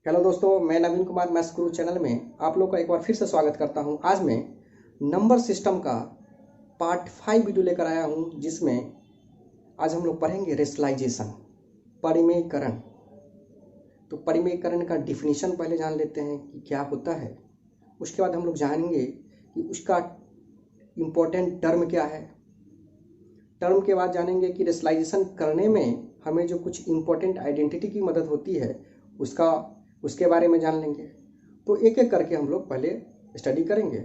Hello दोस्तों, मैं नवीन Kumar maths गुरु channel में आप लोग का एक बार फिर से स्वागत करता हूं। आज मैं नंबर सिस्टम का पार्ट 5 वीडियो लेकर आया हूं, जिसमें आज हम लोग पढ़ेंगे रेशनलाइजेशन, परिमेयकरण। तो परिमेयकरण का डिफिनीशन पहले जान लेते हैं कि क्या होता है। उसके बाद हम लोग जानेंगे कि उसका इम्पोर्टेंट टर्म क्या है। टर्म के बाद जानेंगे कि रेशनलाइजेशन करने में हमें जो कुछ इम्पोर्टेंट आइडेंटिटी की मदद होती है उसके बारे में जान लेंगे। तो एक एक करके हम लोग पहले स्टडी करेंगे,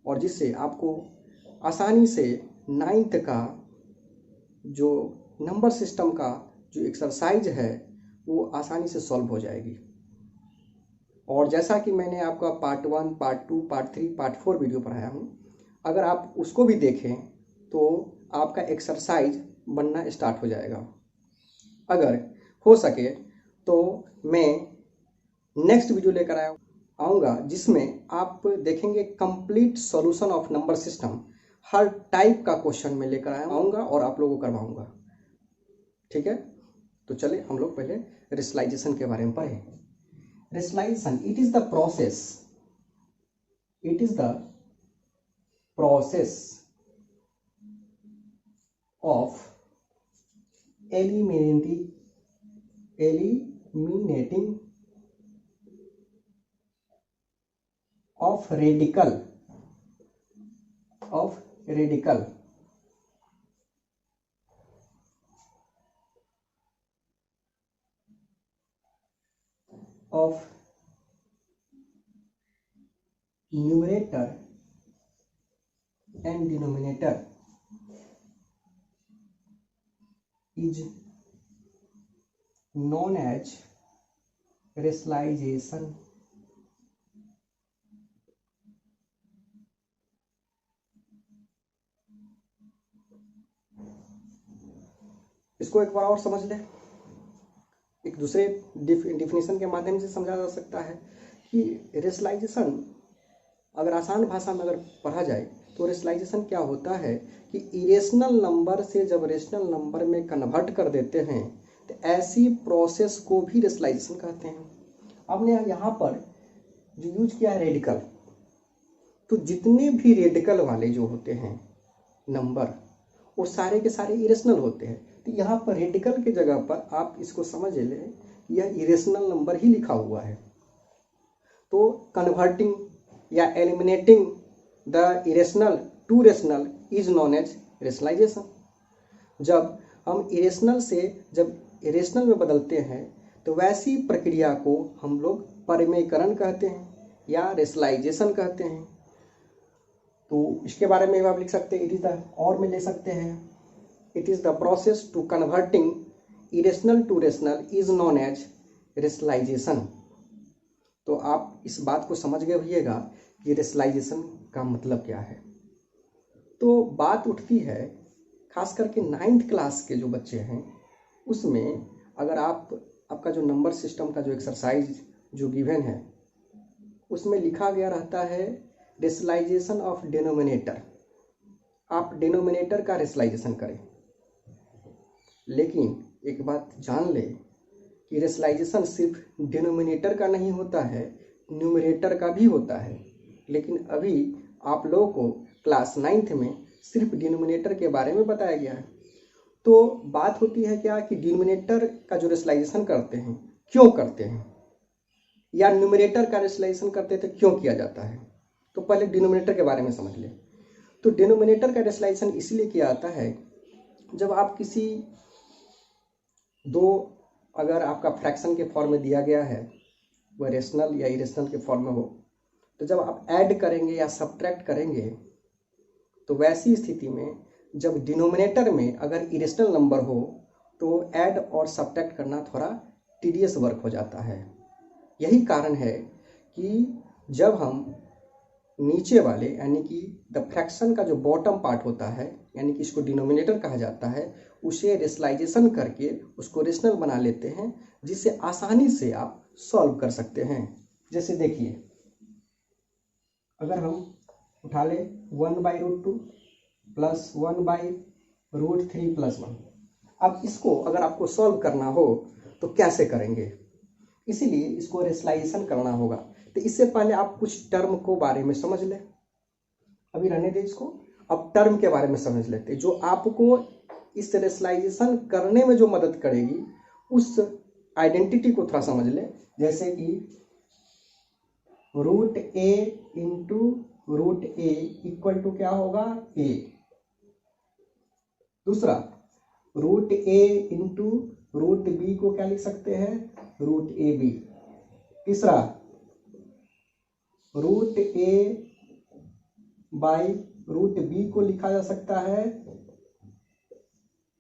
और जिससे आपको आसानी से 9th का जो नंबर सिस्टम का जो एक्सरसाइज है वो आसानी से सॉल्व हो जाएगी। और जैसा कि मैंने आपका part 1, part 2, part 3, part 4 video पढ़ाया हूँ, अगर आप उसको भी देखें तो आपका एक्सरसाइज बनना स्टार्ट हो जाएगा। अगर हो सके तो मैं नेक्स्ट वीडियो लेकर आऊँगा, जिसमें आप देखेंगे complete solution of number system. Her type का क्वेश्चन मैं लेकर आऊँगा और आप लोगों को करवाऊँगा। ठीक है, तो चले हम लोग पहले रेशनलाइजेशन के बारे में पढ़ें। Rationalization it is the process of eliminating of radical of numerator and denominator is known as rationalization. इसको एक बार और समझ ले। एक दूसरे डिफिनीशन के माध्यम से समझा जा सकता है कि रेशनलाइजेशन अगर आसान भाषा में अगर पढ़ा जाए तो रेशनलाइजेशन क्या होता है कि इरेशनल नंबर से जब रेशनल नंबर में कन्वर्ट कर देते हैं तो ऐसी प्रोसेस को भी रेशनलाइजेशन कहते हैं। हमने यहाँ पर जो यूज किया है रेडिकल, तो जितने भी रेडिकल वाले जो होते हैं नंबर वो सारे के सारे इरेशनल होते हैं। तो यहाँ पर रेडिकल के जगह पर आप इसको समझ लें, यह इरेशनल नंबर ही लिखा हुआ है। तो कन्वर्टिंग या eliminating the irrational to rational is known as rationalization. जब हम इरेशनल से जब इरेशनल में बदलते हैं तो वैसी प्रक्रिया को हम लोग परिमेयकरण कहते हैं या रेशनलाइजेशन कहते हैं। तो इसके बारे में आप लिख सकते हैं, इट इज द, और में ले सकते हैं, it is the process to converting irrational to rational is known as rationalization. तो आप इस बात को समझ गए होइएगा कि रेशनलाइजेशन का मतलब क्या है। तो बात उठती है खास करके 9th क्लास के जो बच्चे हैं, उसमें अगर आपका जो नंबर सिस्टम का जो एक्सरसाइज जो गिवन है उसमें लिखा गया रहता है रेशनलाइजेशन ऑफ डिनोमिनेटर। आप डिनोमिनेटर का रेशनलाइजेशन करें, लेकिन एक बात जान ले कि रेशनलाइजेशन सिर्फ डिनोमिनेटर का नहीं होता है, न्यूमरेटर का भी होता है। लेकिन अभी आप लोगों को क्लास 9th में सिर्फ डिनोमिनेटर के बारे में बताया गया है। तो बात होती है क्या कि डिनोमिनेटर का जो रेशनलाइजेशन करते हैं क्यों करते हैं, या न्यूमरेटर का रेशनलाइजेशन करते थे क्यों किया जाता है। तो पहले डिनोमिनेटर के बारे में समझ ले। तो डिनोमिनेटर का रेशनलाइजेशन इसलिए किया जाता है जब आप किसी दो, अगर आपका फ्रैक्शन के फॉर्म में दिया गया है, वह रेशनल या इरेशनल के फॉर्म में हो, तो जब आप ऐड करेंगे या सब्ट्रैक्ट करेंगे तो वैसी स्थिति में जब डिनोमिनेटर में अगर इरेशनल नंबर हो तो ऐड और सब्ट्रैक्ट करना थोड़ा टीडियस वर्क हो जाता है। यही कारण है कि जब हम नीचे वाले यानी कि द फ्रैक्शन का जो बॉटम पार्ट होता है, यानी कि इसको डिनोमिनेटर कहा जाता है, उसे रेशनलाइजेशन करके उसको रेशनल बना लेते हैं, जिससे आसानी से आप सॉल्व कर सकते हैं। जैसे देखिए, अगर हम उठा ले 1/√2 प्लस 1/√3 + 1। अब इसको अगर आपको सॉल्व करना हो तो कैसे करेंगे। इसीलिए इसको रेशनलाइजेशन करना होगा। तो इससे पहले आप कुछ टर्म को बारे में समझ लें, अभी रहने दें इसको, अब टर्म के बारे में समझ लेते हैं जो आपको इस रेशनलाइजेशन करने में जो मदद करेगी, उस आइडेंटिटी को थोड़ा समझ लें। जैसे कि root A into root A equal to क्या होगा, ए। दूसरा, root A into root B को क्या लिख सकते हैं, रूट ए बी। तीसरा, root A by root B को लिखा जा सकता है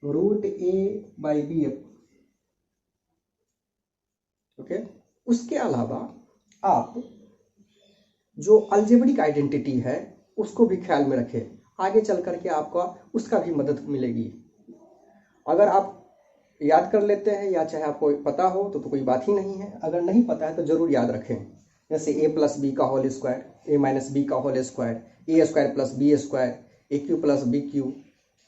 root A by B. Okay. उसके अलावा आप जो अलजेब्रिक आइडेंटिटी है उसको भी ख्याल में रखें, आगे चल करके आपका उसका भी मदद मिलेगी। अगर आप याद कर लेते हैं या चाहे आपको पता हो तो कोई बात ही नहीं है, अगर नहीं पता है तो जरूर याद रखें। जैसे ए प्लस बी का whole square, A minus B का whole square, A square plus B square, A cube plus B cube,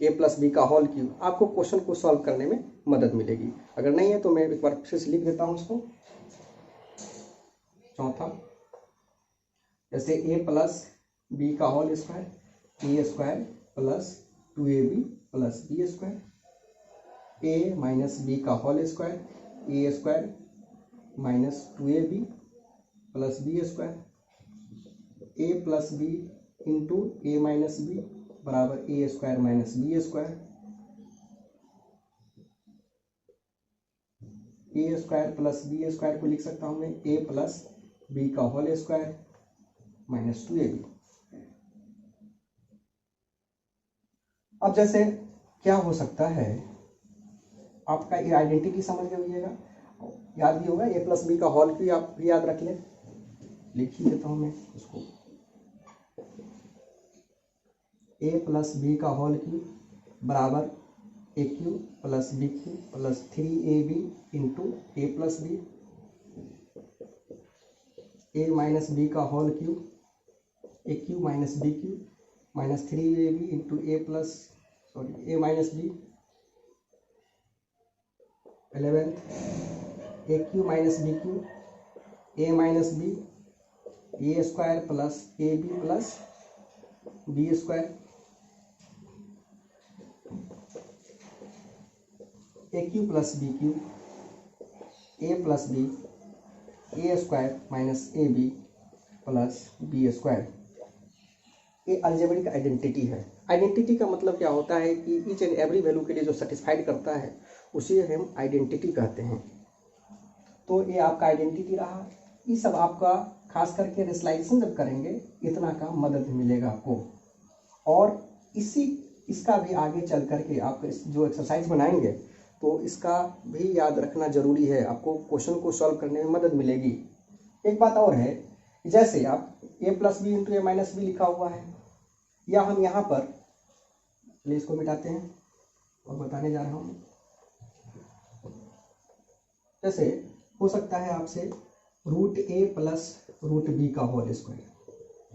A plus B का होल क्यू, आपको क्वेश्चन को सॉल्व करने में मदद मिलेगी। अगर नहीं है तो मैं एक बार फिर से लिख देता हूँ उसको। चौथा, जैसे ए प्लस बी का whole square, A square plus 2ab plus B square, A minus B का whole square, A square minus 2ab plus B square, A plus B into A minus B बराबर A square minus B square, A square plus B square को लिख सकता हूँ मैं A plus B का whole square minus 2ab। अब जैसे क्या हो सकता है, आपका ये आइडेंटिटी समझ के होइएगा, याद भी होगा, ए प्लस बी का होल क्यू आप भी याद रख लें, लिख ही देता हूं मैं उसको। ए प्लस बी का होल क्यू बराबर A cube plus B cube plus 3ab into A plus B, A minus B का whole cube, A cube minus B cube minus 3ab into A minus B 11, A cube minus B cube, A minus B, A square plus A B plus B square, A cube plus B cube, A plus B, A square minus A B plus B square. ये algebraic identity है। Identity का मतलब क्या होता है कि each and every value के लिए जो सेटिस्फाइड करता है उसे हम आइडेंटिटी कहते हैं। तो ये आपका आइडेंटिटी रहा। ये सब आपका खास करके रेशनलाइजेशन जब करेंगे इतना का मदद मिलेगा आपको। और इसका भी आगे चल करके आप जो एक्सरसाइज बनाएंगे तो इसका भी याद रखना जरूरी है, आपको क्वेश्चन को सॉल्व करने में मदद मिलेगी। एक बात और है, जैसे आप ए plus B into A minus B लिखा हुआ है, या हम यहाँ पर चलिए इसको मिटाते हैं और बताने जा रहा हूँ। जैसे हो सकता है आपसे रूट ए प्लस रूट बी का होल स्क्वायर,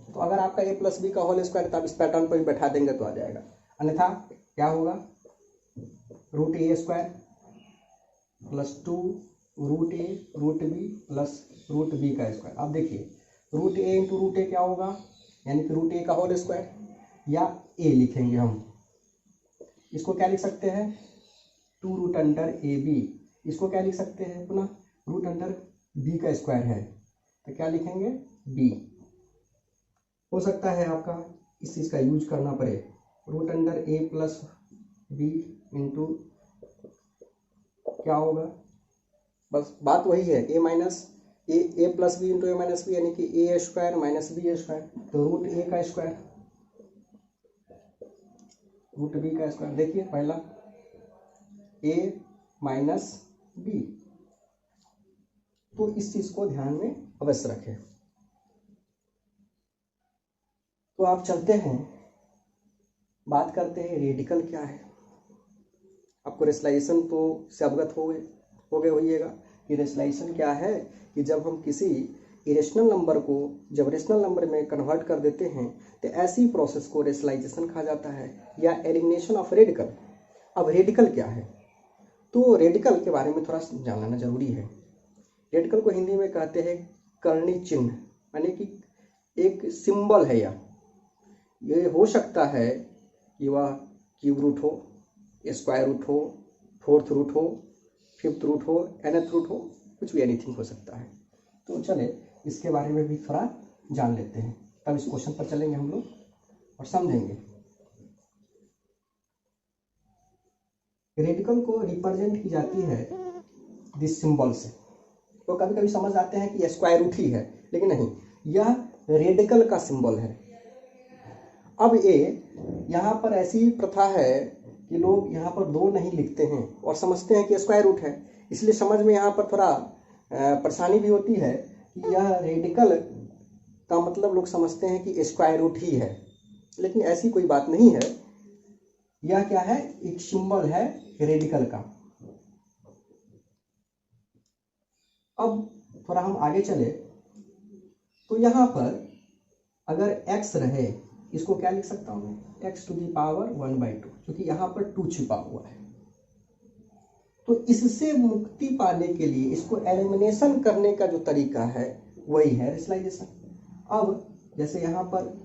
तो अगर आपका ए प्लस बी का होल स्क्वायर तो आप इस पैटर्न पर भी बैठा देंगे तो आ जाएगा। अन्यथा क्या होगा, root A square plus 2 root A root B plus root B का स्क्वायर। आप देखिए root A into root A क्या होगा, यानी कि रूट ए का होल स्क्वायर, या ए लिखेंगे हम, इसको क्या लिख सकते हैं 2 रूट अंडर ए बी, इसको क्या लिख सकते हैं पुनः रूट अंडर बी का स्क्वायर है तो क्या लिखेंगे बी। हो सकता है आपका इस चीज़ का यूज करना पड़े, रूट अंडर ए प्लस बी इंटू क्या होगा, बस बात वही है, ए minus A plus B into A minus B, यानी कि ए स्क्वायर माइनस बी स्क्वायर, तो रूट ए का स्क्वायर रूट बी का स्क्वायर। देखिए पहला ए माइनस बी, तो इस चीज को ध्यान में अवश्य रखें। तो आप चलते हैं, बात करते हैं रेडिकल क्या है। आपको रेशनलाइजेशन तो से अवगत हो गए होइएगा कि रेशनलाइजेशन क्या है, कि जब हम किसी इरेशनल नंबर को जब रेशनल नंबर में कन्वर्ट कर देते हैं तो ऐसी प्रोसेस को रेशनलाइजेशन कहा जाता है, या एलिमिनेशन ऑफ रेडिकल। अब रेडिकल क्या है, तो रेडिकल के बारे में थोड़ा जान लेना जरूरी है। रेडिकल को हिंदी में कहते हैं करणी चिन्ह, यानी कि एक सिंबल है यह। ये हो सकता है कि वह क्यूब रूट हो, स्क्वायर रूट हो, फोर्थ रूट हो, फिफ्थ रूट हो, nth रूट हो, कुछ भी एनीथिंग हो सकता है। तो चले इसके बारे में भी थोड़ा जान लेते हैं, तब इस क्वेश्चन पर चलेंगे हम लोग और समझेंगे। रेडिकल को रिप्रेजेंट की जाती है दिस सिंबल से। तो कभी कभी समझ आते हैं कि स्क्वायर रूट ही है, लेकिन नहीं, यह रेडिकल का सिंबल है। अब ये यहाँ पर ऐसी प्रथा है कि लोग यहाँ पर 2 नहीं लिखते हैं और समझते हैं कि स्क्वायर रूट है, इसलिए समझ में यहाँ पर थोड़ा परेशानी भी होती है कि यह रेडिकल का मतलब लोग समझते हैं कि स्क्वायर रूट ही है, लेकिन ऐसी कोई बात नहीं है। यह क्या है, एक सिंबल है रेडिकल का। अब थोड़ा हम आगे चले तो यहाँ पर अगर x रहे, इसको क्या लिख सकता हूँ मैं, x टू दी पावर 1/2, क्योंकि यहाँ पर 2 छिपा हुआ है। तो इससे मुक्ति पाने के लिए इसको एलिमिनेशन करने का जो तरीका है वही है रेशनलाइजेशन। अब जैसे यहाँ पर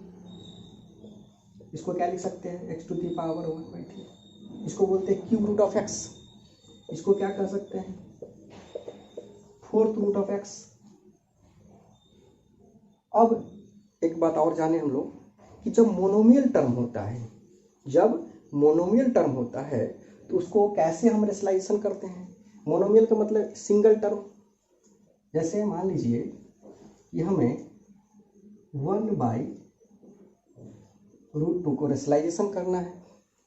इसको क्या लिख सकते हैं, x टू दी पावर 1/3, इसको बोलते हैं क्यूब रूट ऑफ x। इसको क्या कर सकते हैं, फोर्थ रूट ऑफ x। अब एक बात और जाने हम लोग कि जब मोनोमियल टर्म होता है, जब मोनोमियल टर्म होता है तो उसको कैसे हम रेशनलाइजेशन करते हैं। मोनोमियल का मतलब सिंगल टर्म। जैसे मान लीजिए कि हमें 1/√2 को रेशनलाइजेशन करना है,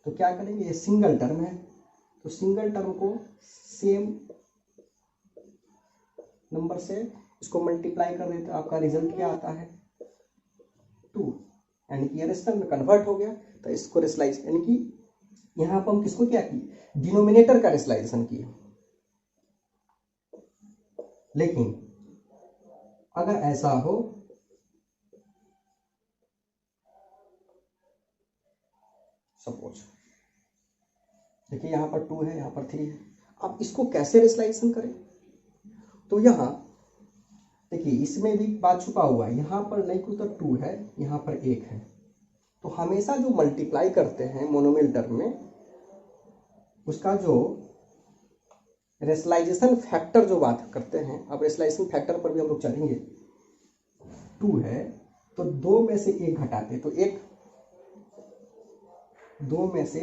तो क्या करेंगे, ये सिंगल टर्म है तो सिंगल टर्म को सेम नंबर से इसको मल्टीप्लाई कर देते, आपका रिजल्ट क्या आता है 2, यानी कि ये रेशनल में कन्वर्ट हो गया। तो इसको रेशनलाइज, यानी कि यहाँ पर हम किसको क्या किए, डिनोमिनेटर का रेशनलाइजेशन किए। लेकिन अगर ऐसा हो, सपोज देखिए यहाँ पर 2 है, यहाँ पर 3 है, अब इसको कैसे रेशनलाइजेशन करें। तो यहाँ देखिए इसमें भी बात छुपा हुआ है, यहाँ पर नहीं कुछ तो 2 है, यहाँ पर 1 है। तो हमेशा जो मल्टीप्लाई करते हैं मोनोमियल टर्म में, उसका जो रेशनलाइजेशन फैक्टर जो बात करते हैं, अब रेशनलाइजेशन फैक्टर पर भी हम लोग चलेंगे। 2 है तो 2 में से 1 घटाते हैं, तो 2 में से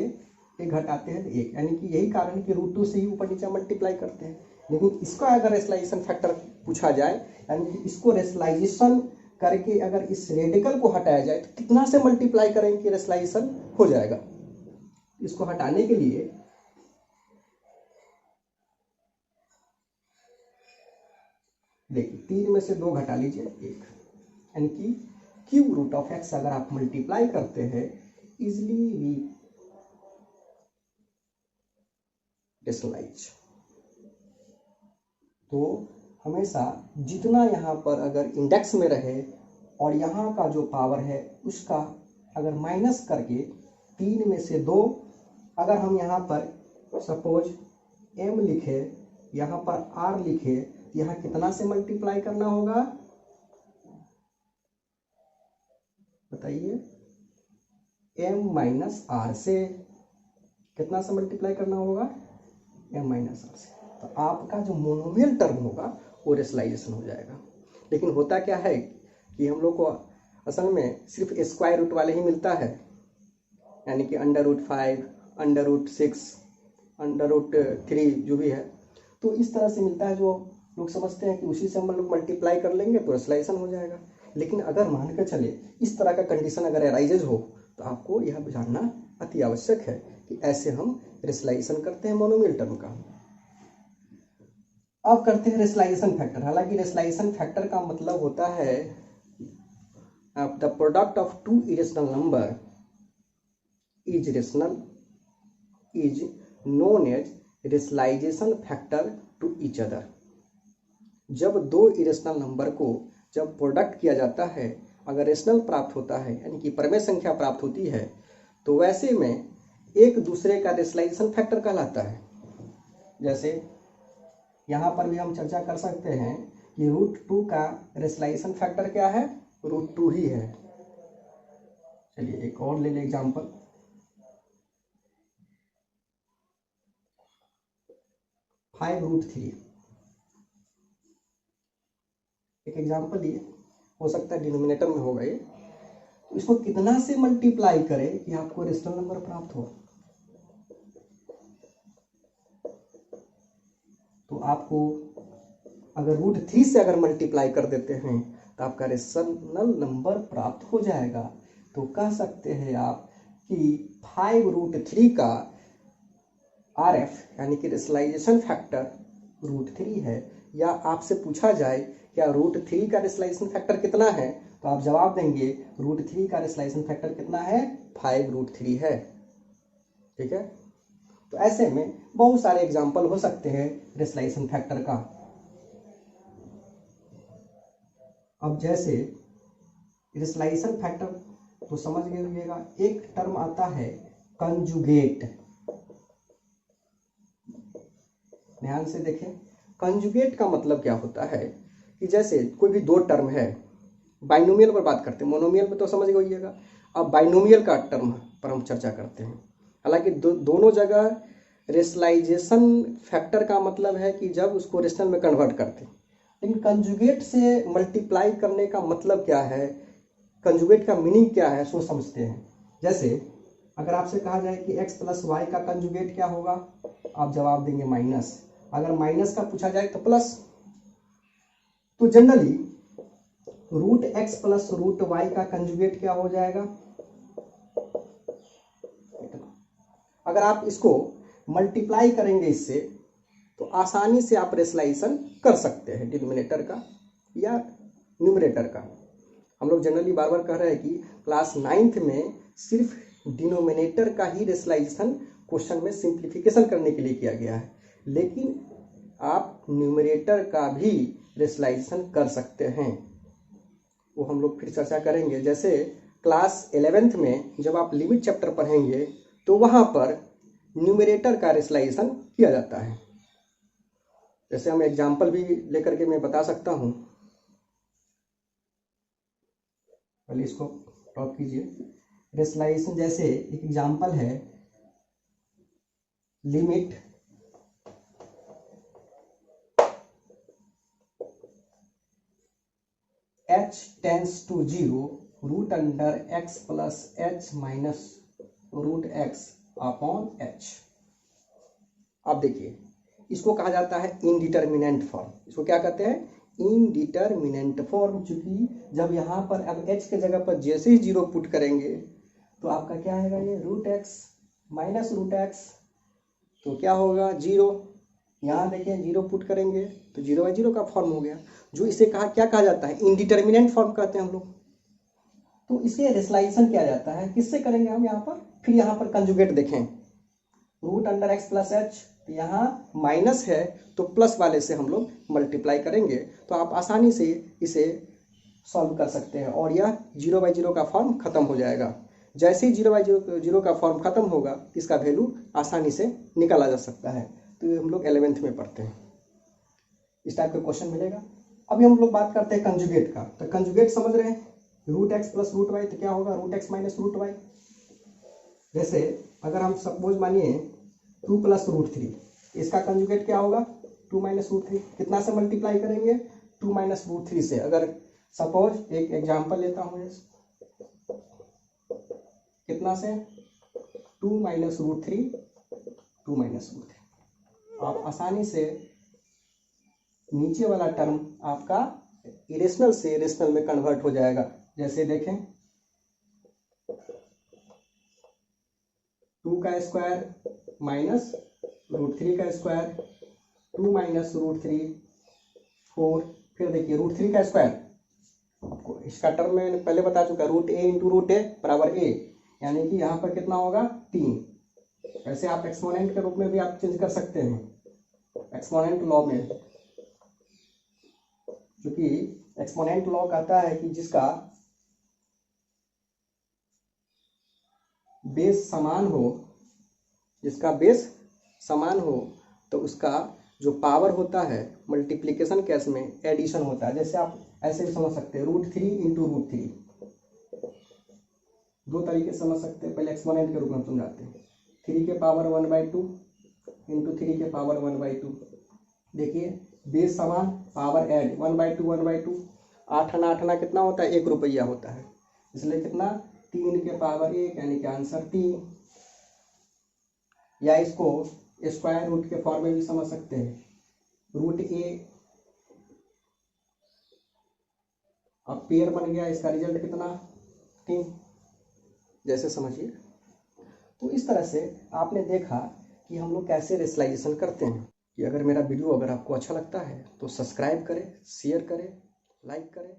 1 घटाते हैं तो 1, यानी कि यही कारण कि √2 से ही ऊपर नीचे मल्टीप्लाई करते हैं। लेकिन इसका अगर रेशनलाइजेशन फैक्टर पूछा जाए, यानी कि इसको रेशनलाइजेशन करके अगर इस रेडिकल को हटाया जाए तो कितना से मल्टीप्लाई करेंगे कि रेशनलाइजेशन हो जाएगा। इसको हटाने के लिए देखिए 3 में से 2 घटा लीजिए 1, यानी कि क्यूब रूट ऑफ x अगर आप मल्टीप्लाई करते हैं, इजिली वी रेशनलाइज। तो हमेशा जितना यहाँ पर अगर इंडेक्स में रहे और यहाँ का जो पावर है उसका अगर माइनस करके 3 में से 2 अगर हम यहाँ पर सपोज m लिखे, यहाँ पर r लिखे, यहाँ कितना से मल्टीप्लाई करना होगा बताइए, m माइनस r से कितना से मल्टीप्लाई करना होगा, m माइनस r से। तो आपका जो मोनोमियल टर्म होगा वो रेशनलाइजेशन हो जाएगा। लेकिन होता क्या है कि हम लोग को असल में सिर्फ स्क्वायर रूट वाले ही मिलता है, यानी कि √5, √6, √3 जो भी है, तो इस तरह से मिलता है। जो लोग समझते हैं कि उसी से हम लोग मल्टीप्लाई कर लेंगे तो रेशनलाइजेशन हो जाएगा। लेकिन अगर मान कर चले इस तरह का कंडीशन अगर अराइजेज हो तो आपको यह जानना अति आवश्यक है कि ऐसे हम रेशनलाइजेशन करते हैं मोनोमियल टर्म का। अब करते हैं रेशनलाइजेशन फैक्टर। हालांकि रेशनलाइजेशन फैक्टर का मतलब होता है the product of 2 irrational number is rational is known as rationalization factor to each other. जब 2 इरेशनल नंबर को जब प्रोडक्ट किया जाता है, अगर रेशनल प्राप्त होता है यानी कि परमेय संख्या प्राप्त होती है, तो वैसे में एक दूसरे का रेशनलाइजेशन फैक्टर कहलाता है। जैसे यहाँ पर भी हम चर्चा कर सकते हैं कि √2 का रेशनलाइजेशन फैक्टर क्या है, √2 ही है। चलिए एक और ले लें एग्जाम्पल। (5√3) एक एग्जाम्पल ये हो सकता है डिनोमिनेटर में होगा ये। तो इसको कितना से मल्टीप्लाई करें कि आपको रेशनल नंबर प्राप्त हो। तो आपको अगर √3 से अगर मल्टीप्लाई कर देते हैं तो आपका रेशनल नंबर प्राप्त हो जाएगा। तो कह सकते हैं आप कि 5√3 का RF यानी कि रेशनलाइजेशन फैक्टर √3 है। या आपसे पूछा जाए क्या √3 का रेशनलाइजेशन फैक्टर कितना है, तो आप जवाब देंगे √3 का रेशनलाइजेशन फैक्टर कितना है, 5√3 है। ठीक है, तो ऐसे में बहुत सारे एग्जाम्पल हो सकते हैं रेशनलाइजेशन फैक्टर का। अब जैसे रेशनलाइजेशन फैक्टर तो समझ गए होइएगा, एक टर्म आता है कंजुगेट। ध्यान से देखें, कंजुगेट का मतलब क्या होता है कि जैसे कोई भी दो टर्म है, बाइनोमियल पर बात करते हैं, मोनोमियल में तो समझ गए होइएगा। अब बाइनोमियल का टर्म पर हम चर्चा करते हैं। हालांकि दोनों जगह रेशनलाइजेशन फैक्टर का मतलब है कि जब उसको रेशनल में कन्वर्ट करते हैं, लेकिन कंजुगेट से मल्टीप्लाई करने का मतलब क्या है, कंजुगेट का मीनिंग क्या है, सो समझते हैं। जैसे अगर आपसे कहा जाए कि x + y का कंजुगेट क्या होगा, आप जवाब देंगे माइनस। अगर माइनस का पूछा जाए तो प्लस। तो जनरली √x + √y का कंजुगेट क्या हो जाएगा, अगर आप इसको मल्टीप्लाई करेंगे इससे तो आसानी से आप रेशनलाइजेशन कर सकते हैं डिनोमिनेटर का या न्यूमरेटर का। हम लोग जनरली बार बार कह रहे हैं कि क्लास 9th में सिर्फ डिनोमिनेटर का ही रेशनलाइजेशन क्वेश्चन में सिंप्लीफिकेशन करने के लिए किया गया है, लेकिन आप न्यूमरेटर का भी रेशनलाइजेशन कर सकते हैं। वो हम लोग फिर चर्चा करेंगे। जैसे क्लास 11th में जब आप लिमिट चैप्टर पढ़ेंगे तो वहाँ पर न्यूमरेटर का रेशनलाइजेशन किया जाता है। जैसे हम एग्जाम्पल भी लेकर के मैं बता सकता हूँ। पहले इसको टॉप कीजिए। रेशनलाइजेशन जैसे एक एग्जाम्पल है, limit h tends to 0 √x + h - √x upon h। अब देखिए, इसको कहा जाता है इनडिटर्मिनेंट फॉर्म। इसको क्या कहते हैं, इनडिटर्मिनेंट फॉर्म। चूंकि जब यहाँ पर अब h के जगह पर जैसे ही 0 पुट करेंगे तो आपका क्या आएगा, ये √x - √x, तो क्या होगा 0। यहाँ देखिए 0 पुट करेंगे तो 0/0 का फॉर्म हो गया। जो इसे कहा क्या कहा जाता है, इनडिटर्मिनेंट फॉर्म कहते हैं हम लोग। तो इसे रेशनलाइजेशन किया जाता है, किससे करेंगे हम यहाँ पर, फिर यहाँ पर कंजुगेट देखें, √x + h, यहाँ माइनस है तो प्लस वाले से हम लोग मल्टीप्लाई करेंगे तो आप आसानी से इसे सॉल्व कर सकते हैं और यह 0/0 का फॉर्म खत्म हो जाएगा। जैसे ही 0/0 का फॉर्म खत्म होगा इसका वैल्यू आसानी से निकाला जा सकता है। तो ये हम लोग 11th में पढ़ते हैं, इस टाइप का क्वेश्चन मिलेगा। अभी हम लोग बात करते हैं कंजुगेट का। तो कंजुगेट समझ रहे हैं, √x + √y, तो क्या होगा √x - √y। जैसे अगर हम सपोज मानिए 2 + √3, इसका कंजुगेट क्या होगा 2 - √3। कितना से मल्टीप्लाई करेंगे, 2 - √3 से। अगर सपोज एक एग्जांपल लेता हूँ, कितना से 2 - √3, 2 - √3। आप आसानी से नीचे वाला टर्म आपका इरेशनल से रेशनल में कन्वर्ट हो जाएगा। जैसे देखें 2 का स्क्वायर माइनस √3 का स्क्वायर, 2 - √3 4, फिर देखिए √3 का स्क्वायर, आपको इसका टर्म मैंने पहले बता चुका, √a × √a = a, यानी कि यहाँ पर कितना होगा 3। ऐसे आप एक्सपोनेंट के रूप में भी आप चेंज कर सकते हैं, एक्सपोनेंट लॉ में, क्योंकि एक्सपोनेंट लॉ कहता है कि जिसका बेस समान हो, जिसका बेस समान हो तो उसका जो पावर होता है मल्टीप्लिकेशन केस में एडिशन होता है। जैसे आप ऐसे भी समझ सकते हैं, √3 इंटू √3, दो तरीके से समझ सकते हैं। पहले एक्सपोनेंट के रूप में समझाते हैं, 3 के पावर 1/2 इंटू 3 के पावर 1/2। देखिए बेस समान, पावर ऐड, 1/2 1/2, 8 आना 8 आना कितना होता है, 1 रुपया होता है, इसलिए कितना 3 के पावर 1 यानी कि आंसर 3। या इसको स्क्वायर रूट के फॉर्म में भी समझ सकते हैं, √a, अब पेयर बन गया, इसका रिजल्ट कितना 3, जैसे समझिए। तो इस तरह से आपने देखा कि हम लोग कैसे रेशनलाइजेशन करते हैं। कि अगर मेरा वीडियो अगर आपको अच्छा लगता है तो सब्सक्राइब करें, शेयर करें, लाइक करें।